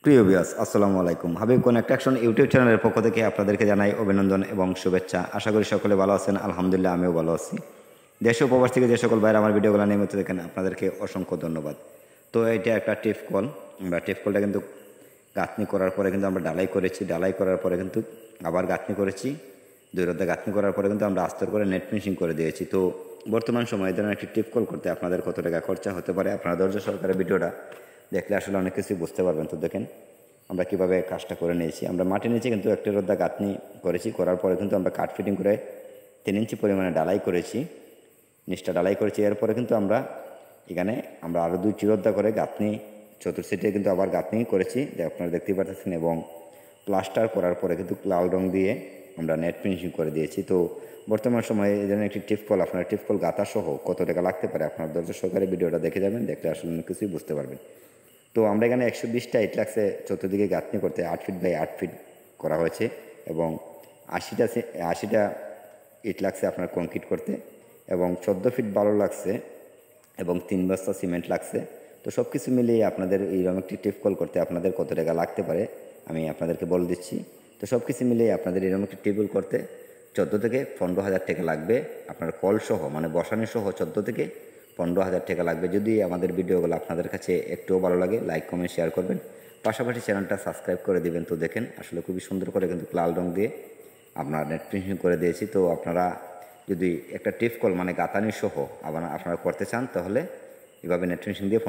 প্রিয় ভিউয়ার্স, আসসালামু আলাইকুম। হাবিব কনস্ট্রাকশন ইউটিউব চ্যানেলের পক্ষ থেকে আপনাদেরকে জানাই অভিনন্দন এবং শুভেচ্ছা। আশা করি সকলে ভালো আছেন। আলহামদুলিল্লাহ, আমিও ভালো আছি। দেশ ও প্রবাস থেকে যে সকল ভাইরা আমার ভিডিওগুলো নিয়মিত দেখেন, আপনাদেরকে অসংখ্য ধন্যবাদ। তো এটা একটা টিপ কল। আমরা টিপ কলটা কিন্তু গাঁথনি করার পরে কিন্তু আমরা ডালাই করেছি। ডালাই করার পরে কিন্তু আবার গাঁথনি করেছি। 2 রোদে গাঁথনি করার পরে কিন্তু আমরা আস্তর করে নেট ফিনিশিং করে দিয়েছি। তো বর্তমান সময়ে এই ধরনের একটি টিপ কল করতে আপনাদের কত টাকা খরচা হতে পারে, আপনারা ধৈর্য সহকারে ভিডিওটা দেখলে আসলে অনেক কিছুই বুঝতে পারবেন। তো দেখেন আমরা কীভাবে কাজটা করে নিয়েছি। আমরা মাটি নিচে কিন্তু একটা রোদা গাঁথনি করেছি। করার পরে কিন্তু আমরা কাঠ ফিটিং করে 3 ইঞ্চি পরিমাণে ডালাই করেছি, নিচটা ডালাই করেছি। এরপরে কিন্তু আমরা এখানে আরও 2 চিরোদ্দা করে গাঁথনি চতুর্থিতে কিন্তু আবার গাঁথনি করেছি, যে আপনারা দেখতেই পাচ্ছেন। এবং প্লাস্টার করার পরে কিন্তু লাল রং দিয়ে আমরা নেট ফিনিশিং করে দিয়েছি। তো বর্তমান সময়ে এই জন্য একটি টিপকল, আপনার টিপকল গাঁথা সহ কত টাকা লাগতে পারে, আপনার ধৈর্য সহকারে ভিডিওটা দেখে যাবেন, দেখলে আসলে অনেক কিছুই বুঝতে পারবেন। তো আমরা এখানে 120টা ইট লাগছে চতুর্দিকে গাঁথনি করতে, 8 ফিট বাই 8 ফিট করা হয়েছে। এবং 80টা ইট লাগছে আপনার কংক্রিট করতে, এবং 14 ফিট বালু লাগছে, এবং 3 বস্তা সিমেন্ট লাগছে। তো সব কিছু মিলিয়ে আপনাদের এইরকম একটি টিপ কল করতে আপনাদের কত টাকা লাগতে পারে আমি আপনাদেরকে বলে দিচ্ছি। তো সব কিছু মিলিয়ে আপনাদের এরকম একটি টেবিল করতে 14 থেকে 15,000 টাকা লাগবে। আপনার কল সহ মানে বসানো সহ 14 থেকে 15,000 টাকা লাগবে। যদি আমাদের ভিডিওগুলো আপনাদের কাছে একটুও ভালো লাগে, লাইক কমেন্ট শেয়ার করবেন, পাশাপাশি চ্যানেলটা সাবস্ক্রাইব করে দিবেন। তো দেখেন আসলে খুবই সুন্দর করে কিন্তু লাল রং দিয়ে আপনার নেট ফিনিশিং করে দিয়েছি। তো আপনারা যদি একটা টিপ কল মানে গাঁথানি সহ আপনারা করতে চান, তাহলে এভাবে নেট ফিনিশিং দিয়ে